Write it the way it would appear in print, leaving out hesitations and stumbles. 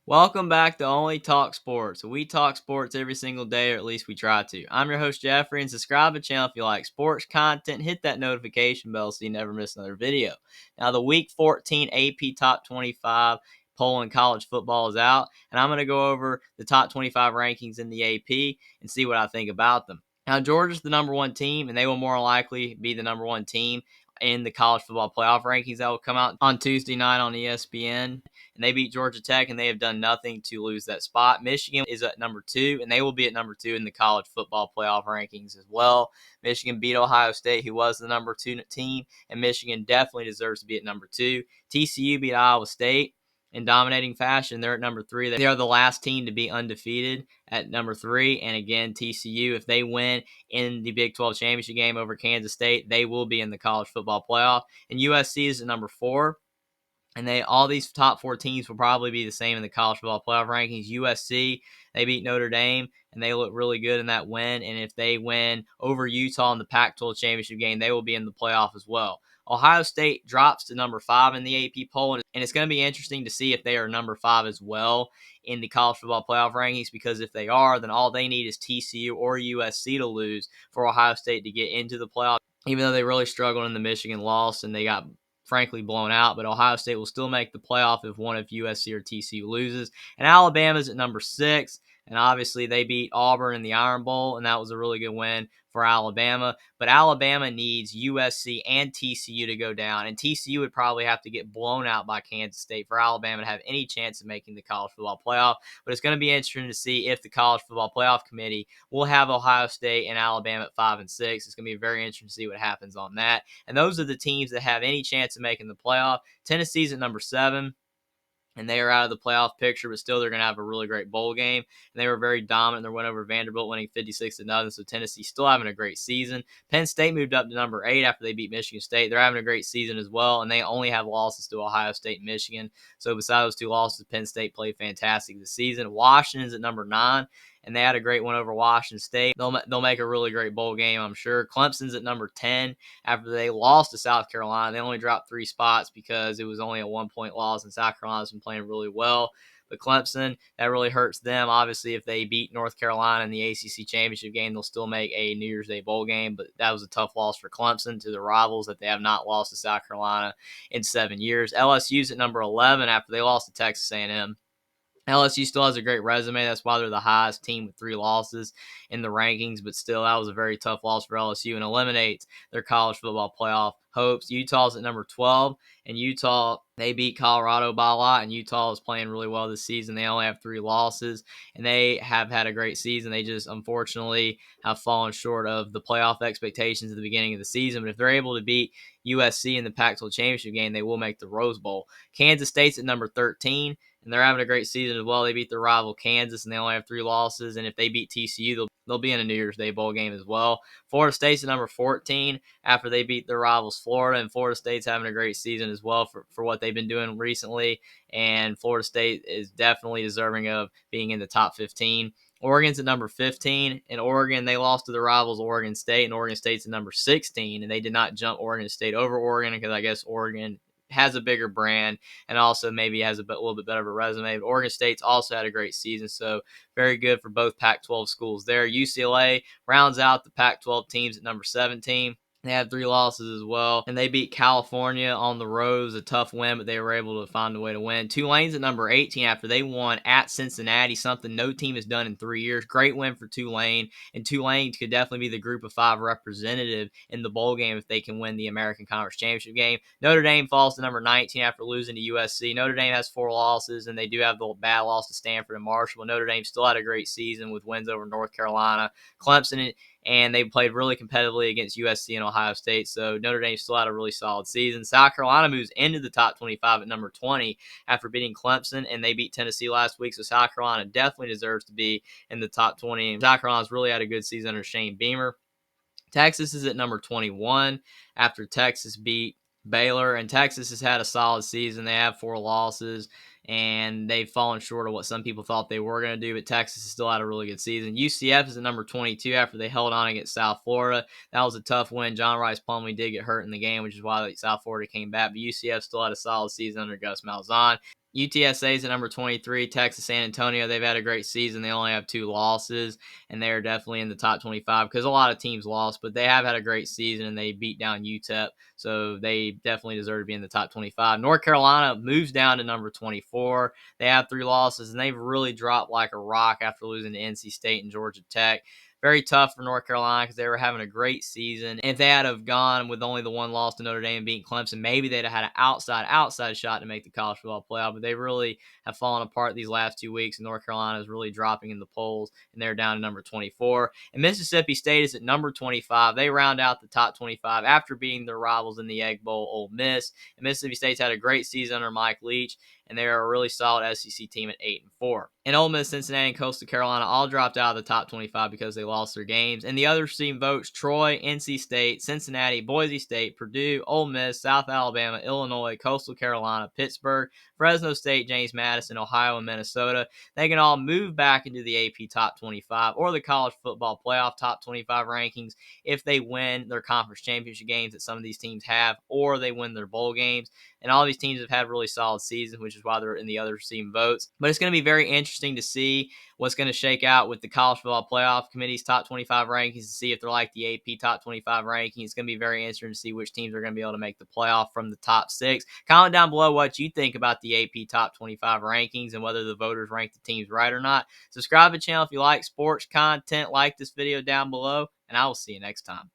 Welcome back to Only Talk Sports. We talk sports every single day, or at least we try to. I'm your host, Jeffrey, and subscribe to the channel if you like sports content. Hit that notification bell so you never miss another video. Now, the Week 14 AP Top 25 poll in college football is out, and I'm going to go over the top 25 rankings in the AP and see what I think about them. Now, Georgia's the number one team, and they will more likely be the number one team in the college football playoff rankings that will come out on Tuesday night on ESPN. And they beat Georgia Tech, and they have done nothing to lose that spot. Michigan is at number 2, and they will be at number 2 in the college football playoff rankings as well. Michigan beat Ohio State, who was the number 2 team, and Michigan definitely deserves to be at number 2. TCU beat Iowa State in dominating fashion. They're at number 3. They are the last team to be undefeated at number 3. And again, TCU, if they win in the Big 12 championship game over Kansas State, they will be in the college football playoff. And USC is at number 4. And all these top 4 teams will probably be the same in the college football playoff rankings. USC, they beat Notre Dame, and they look really good in that win. And if they win over Utah in the Pac-12 championship game, they will be in the playoff as well. Ohio State drops to number 5 in the AP poll, and it's going to be interesting to see if they are number 5 as well in the college football playoff rankings, because if they are, then all they need is TCU or USC to lose for Ohio State to get into the playoff, even though they really struggled in the Michigan loss and they got frankly blown out. But Ohio State will still make the playoff if one of USC or TCU loses. And Alabama's at number 6. And obviously they beat Auburn in the Iron Bowl, and that was a really good win for Alabama. But Alabama needs USC and TCU to go down, and TCU would probably have to get blown out by Kansas State for Alabama to have any chance of making the college football playoff. But it's going to be interesting to see if the college football playoff committee will have Ohio State and Alabama at 5 and 6. It's going to be very interesting to see what happens on that. And those are the teams that have any chance of making the playoff. Tennessee's at number 7. And they are out of the playoff picture, but still they're going to have a really great bowl game. And they were very dominant. They went over Vanderbilt, winning 56-0. So Tennessee still having a great season. Penn State moved up to number 8 after they beat Michigan State. They're having a great season as well, and they only have losses to Ohio State and Michigan. So besides those 2 losses, Penn State played fantastic this season. Washington's at number 9. And they had a great one over Washington State. They'll make a really great bowl game, I'm sure. Clemson's at number 10 after they lost to South Carolina. They only dropped 3 spots because it was only a 1-point loss, and South Carolina's been playing really well. But Clemson, that really hurts them. Obviously, if they beat North Carolina in the ACC championship game, they'll still make a New Year's Day bowl game. But that was a tough loss for Clemson to the rivals that they have not lost to South Carolina in 7 years. LSU's at number 11 after they lost to Texas A&M. LSU still has a great resume. That's why they're the highest team with 3 losses in the rankings. But still, that was a very tough loss for LSU and eliminates their college football playoff hopes. Utah's at number 12. And Utah, they beat Colorado by a lot. And Utah is playing really well this season. They only have 3 losses. And they have had a great season. They just, unfortunately, have fallen short of the playoff expectations at the beginning of the season. But if they're able to beat USC in the Pac-12 championship game, they will make the Rose Bowl. Kansas State's at number 13. And they're having a great season as well. They beat their rival Kansas, and they only have 3 losses. And if they beat TCU, they'll be in a New Year's Day bowl game as well. Florida State's at number 14 after they beat their rivals Florida. And Florida State's having a great season as well for what they've been doing recently. And Florida State is definitely deserving of being in the top 15. Oregon's at number 15. And Oregon, they lost to the rivals Oregon State. And Oregon State's at number 16. And they did not jump Oregon State over Oregon because I guess Oregon has a bigger brand and also maybe has a little bit better of a resume. But Oregon State's also had a great season, so very good for both Pac-12 schools there. UCLA rounds out the Pac-12 teams at number 17. They had 3 losses as well, and they beat California on the road. It was a tough win, but they were able to find a way to win. Tulane's at number 18 after they won at Cincinnati, something no team has done in 3 years. Great win for Tulane, and Tulane could definitely be the group of 5 representative in the bowl game if they can win the American Conference Championship game. Notre Dame falls to number 19 after losing to USC. Notre Dame has 4 losses, and they do have the bad loss to Stanford and Marshall. But Notre Dame still had a great season with wins over North Carolina, Clemson, and they played really competitively against USC and Ohio State. So Notre Dame still had a really solid season. South Carolina moves into the top 25 at number 20 after beating Clemson, and they beat Tennessee last week. So South Carolina definitely deserves to be in the top 20. And South Carolina's really had a good season under Shane Beamer. Texas is at number 21 after Texas beat Baylor, and Texas has had a solid season. They have 4 losses, and they've fallen short of what some people thought they were going to do, but Texas has still had a really good season. UCF is at number 22 after they held on against South Florida. That was a tough win. John Rice Plumlee did get hurt in the game, which is why South Florida came back, but UCF still had a solid season under Gus Malzahn. UTSA is at number 23. Texas San Antonio, they've had a great season. They only have 2 losses, and they're definitely in the top 25 because a lot of teams lost, but they have had a great season and they beat down UTEP, so they definitely deserve to be in the top 25. North Carolina moves down to number 24. They have 3 losses, and they've really dropped like a rock after losing to NC State and Georgia Tech. Very tough for North Carolina because they were having a great season. And if they had have gone with only the 1 loss to Notre Dame and beating Clemson, maybe they'd have had an outside shot to make the college football playoff. But they really have fallen apart these last 2 weeks, and North Carolina is really dropping in the polls, and they're down to number 24. And Mississippi State is at number 25. They round out the top 25 after beating their rivals in the Egg Bowl, Ole Miss. And Mississippi State's had a great season under Mike Leach, and they are a really solid SEC team at 8-4. And Ole Miss, Cincinnati, and Coastal Carolina all dropped out of the top 25 because they lost their games. And the other team votes: Troy, NC State, Cincinnati, Boise State, Purdue, Ole Miss, South Alabama, Illinois, Coastal Carolina, Pittsburgh, Fresno State, James Madison, Ohio, and Minnesota. They can all move back into the AP top 25 or the college football playoff top 25 rankings if they win their conference championship games that some of these teams have, or they win their bowl games. And all these teams have had really solid seasons, which is why they're in the other team votes. But it's going to be very interesting to see what's going to shake out with the College Football Playoff Committee's top 25 rankings to see if they're like the AP top 25 rankings. It's going to be very interesting to see which teams are going to be able to make the playoff from the top 6. Comment down below what you think about the AP top 25 rankings and whether the voters rank the teams right or not. Subscribe to the channel if you like sports content. Like this video down below, and I will see you next time.